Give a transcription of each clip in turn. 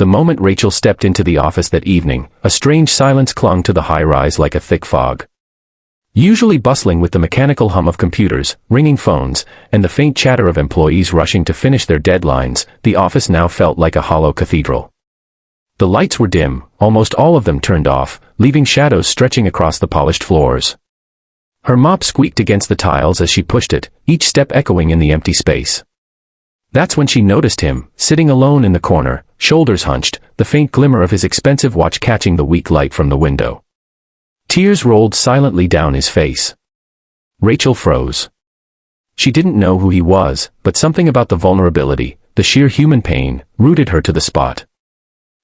The moment Rachel stepped into the office that evening, a strange silence clung to the high-rise like a thick fog. Usually bustling with the mechanical hum of computers, ringing phones, and the faint chatter of employees rushing to finish their deadlines, the office now felt like a hollow cathedral. The lights were dim, almost all of them turned off, leaving shadows stretching across the polished floors. Her mop squeaked against the tiles as she pushed it, each step echoing in the empty space. That's when she noticed him, sitting alone in the corner, shoulders hunched, the faint glimmer of his expensive watch catching the weak light from the window. Tears rolled silently down his face. Rachel froze. She didn't know who he was, but something about the vulnerability, the sheer human pain, rooted her to the spot.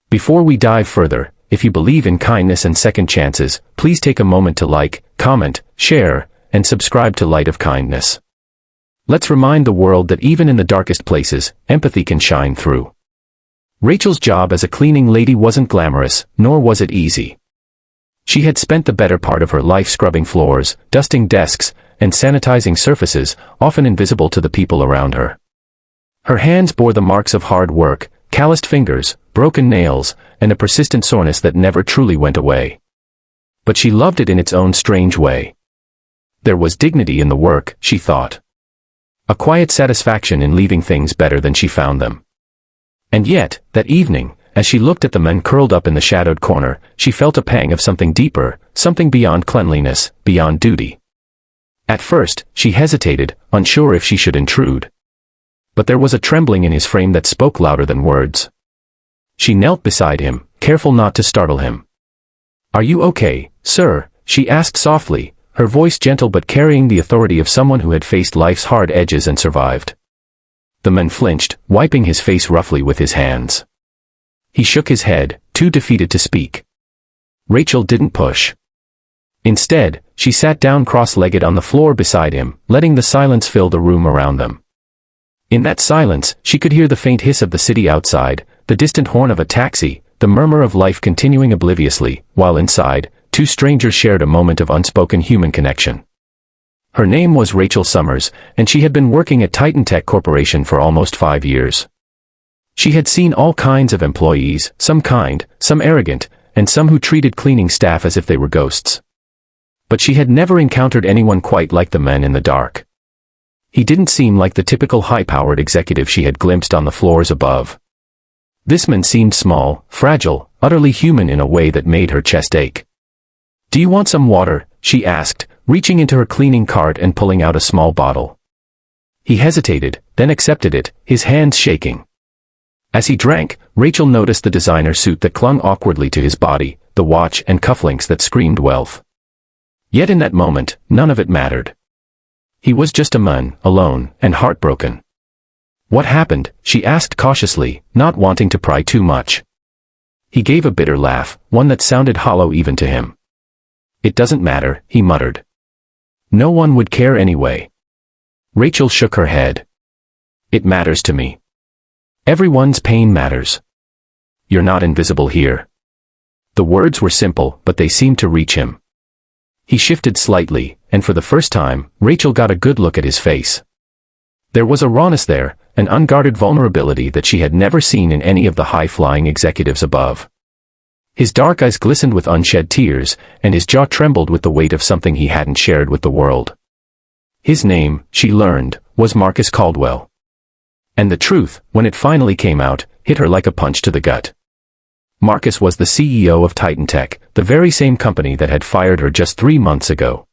Before we dive further, if you believe in kindness and second chances, please take a moment to like, comment, share, and subscribe to Light of Kindness. Let's remind the world that even in the darkest places, empathy can shine through. Rachel's job as a cleaning lady wasn't glamorous, nor was it easy. She had spent the better part of her life scrubbing floors, dusting desks, and sanitizing surfaces, often invisible to the people around her. Her hands bore the marks of hard work, calloused fingers, broken nails, and a persistent soreness that never truly went away. But she loved it in its own strange way. There was dignity in the work, she thought. A quiet satisfaction in leaving things better than she found them. And yet, that evening, as she looked at the men curled up in the shadowed corner, she felt a pang of something deeper, something beyond cleanliness, beyond duty. At first, she hesitated, unsure if she should intrude. But there was a trembling in his frame that spoke louder than words. She knelt beside him, careful not to startle him. "Are you okay, sir?" she asked softly, her voice gentle but carrying the authority of someone who had faced life's hard edges and survived. The man flinched, wiping his face roughly with his hands. He shook his head, too defeated to speak. Rachel didn't push. Instead, she sat down cross-legged on the floor beside him, letting the silence fill the room around them. In that silence, she could hear the faint hiss of the city outside, the distant horn of a taxi, the murmur of life continuing obliviously, while inside, two strangers shared a moment of unspoken human connection. Her name was Rachel Summers, and she had been working at Titan Tech Corporation for almost 5 years. She had seen all kinds of employees, some kind, some arrogant, and some who treated cleaning staff as if they were ghosts. But she had never encountered anyone quite like the man in the dark. He didn't seem like the typical high-powered executive she had glimpsed on the floors above. This man seemed small, fragile, utterly human in a way that made her chest ache. "Do you want some water?" she asked, reaching into her cleaning cart and pulling out a small bottle. He hesitated, then accepted it, his hands shaking. As he drank, Rachel noticed the designer suit that clung awkwardly to his body, the watch and cufflinks that screamed wealth. Yet in that moment, none of it mattered. He was just a man, alone, and heartbroken. "What happened?" she asked cautiously, not wanting to pry too much. He gave a bitter laugh, one that sounded hollow even to him. "It doesn't matter," he muttered. "No one would care anyway." Rachel shook her head. "It matters to me. Everyone's pain matters. You're not invisible here." The words were simple, but they seemed to reach him. He shifted slightly, and for the first time, Rachel got a good look at his face. There was a rawness there, an unguarded vulnerability that she had never seen in any of the high-flying executives above. His dark eyes glistened with unshed tears, and his jaw trembled with the weight of something he hadn't shared with the world. His name, she learned, was Marcus Caldwell. And the truth, when it finally came out, hit her like a punch to the gut. Marcus was the CEO of Titan Tech, the very same company that had fired her just 3 months ago.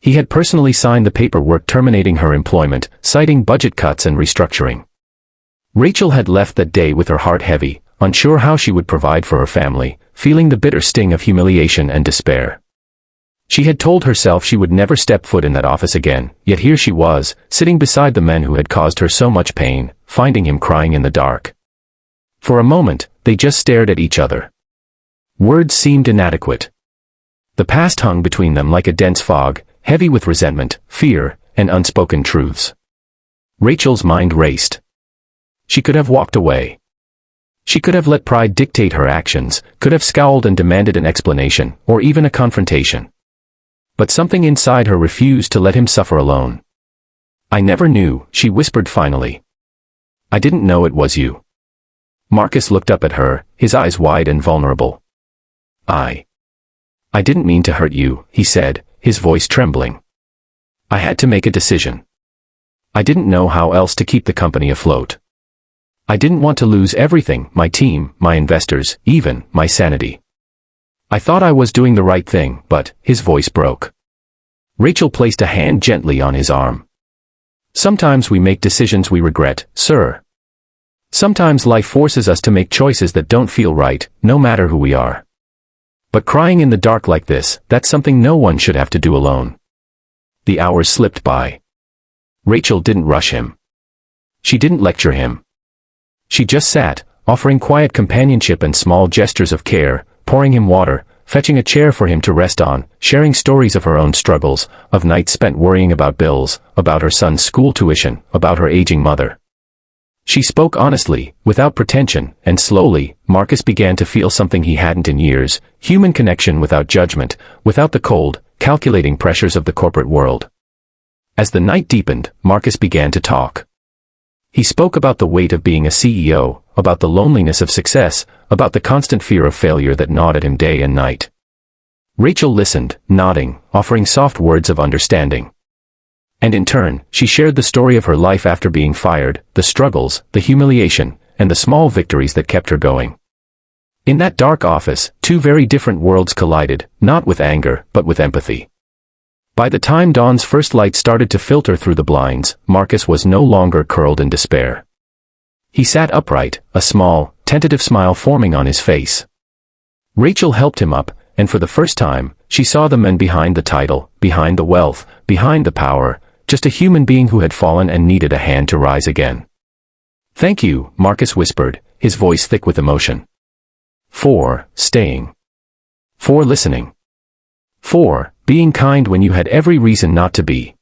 He had personally signed the paperwork terminating her employment, citing budget cuts and restructuring. Rachel had left that day with her heart heavy, unsure how she would provide for her family, feeling the bitter sting of humiliation and despair. She had told herself she would never step foot in that office again, yet here she was, sitting beside the man who had caused her so much pain, finding him crying in the dark. For a moment, they just stared at each other. Words seemed inadequate. The past hung between them like a dense fog, heavy with resentment, fear, and unspoken truths. Rachel's mind raced. She could have walked away. She could have let pride dictate her actions, could have scowled and demanded an explanation, or even a confrontation. But something inside her refused to let him suffer alone. "I never knew," she whispered finally. "I didn't know it was you." Marcus looked up at her, his eyes wide and vulnerable. I didn't mean to hurt you, he said, his voice trembling. I had to make a decision. I didn't know how else to keep the company afloat. I didn't want to lose everything, my team, my investors, even my sanity. I thought I was doing the right thing, but his voice broke. Rachel placed a hand gently on his arm. Sometimes we make decisions we regret, sir. Sometimes life forces us to make choices that don't feel right, no matter who we are. But crying in the dark like this, that's something no one should have to do alone. The hours slipped by. Rachel didn't rush him. She didn't lecture him. She just sat, offering quiet companionship and small gestures of care, pouring him water, fetching a chair for him to rest on, sharing stories of her own struggles, of nights spent worrying about bills, about her son's school tuition, about her aging mother. She spoke honestly, without pretension, and slowly, Marcus began to feel something he hadn't in years, human connection without judgment, without the cold, calculating pressures of the corporate world. As the night deepened, Marcus began to talk. He spoke about the weight of being a CEO, about the loneliness of success, about the constant fear of failure that gnawed at him day and night. Rachel listened, nodding, offering soft words of understanding. And in turn, she shared the story of her life after being fired, the struggles, the humiliation, and the small victories that kept her going. In that dark office, two very different worlds collided, not with anger, but with empathy. By the time dawn's first light started to filter through the blinds, Marcus was no longer curled in despair. He sat upright, a small, tentative smile forming on his face. Rachel helped him up, and for the first time, she saw the men behind the title, behind the wealth, behind the power, just a human being who had fallen and needed a hand to rise again. "Thank you," Marcus whispered, his voice thick with emotion. "For staying. For listening. For being kind when you had every reason not to be."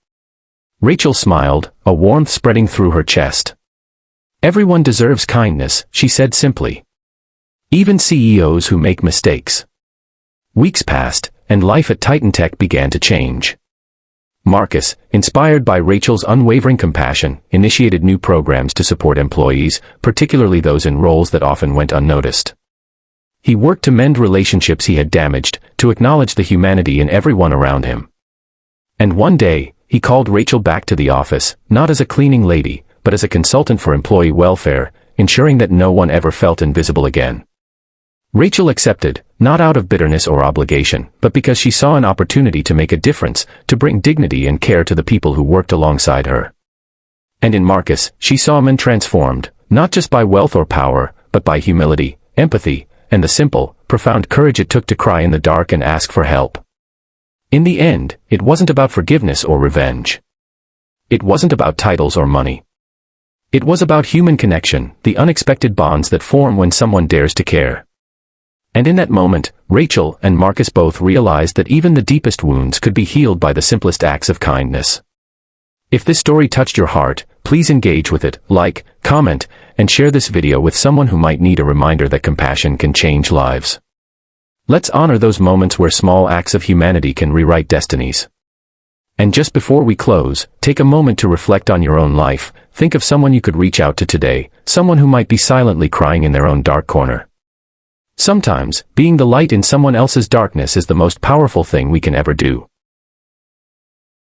Rachel smiled, a warmth spreading through her chest. "Everyone deserves kindness," she said simply. "Even CEOs who make mistakes." Weeks passed, and life at Titan Tech began to change. Marcus, inspired by Rachel's unwavering compassion, initiated new programs to support employees, particularly those in roles that often went unnoticed. He worked to mend relationships he had damaged, to acknowledge the humanity in everyone around him. And one day, he called Rachel back to the office, not as a cleaning lady, but as a consultant for employee welfare, ensuring that no one ever felt invisible again. Rachel accepted, not out of bitterness or obligation, but because she saw an opportunity to make a difference, to bring dignity and care to the people who worked alongside her. And in Marcus, she saw men transformed, not just by wealth or power, but by humility, empathy, and the simple, profound courage it took to cry in the dark and ask for help. In the end, it wasn't about forgiveness or revenge. It wasn't about titles or money. It was about human connection, the unexpected bonds that form when someone dares to care. And in that moment, Rachel and Marcus both realized that even the deepest wounds could be healed by the simplest acts of kindness. If this story touched your heart, please engage with it, like, comment, and share this video with someone who might need a reminder that compassion can change lives. Let's honor those moments where small acts of humanity can rewrite destinies. And just before we close, take a moment to reflect on your own life. Think of someone you could reach out to today, someone who might be silently crying in their own dark corner. Sometimes, being the light in someone else's darkness is the most powerful thing we can ever do.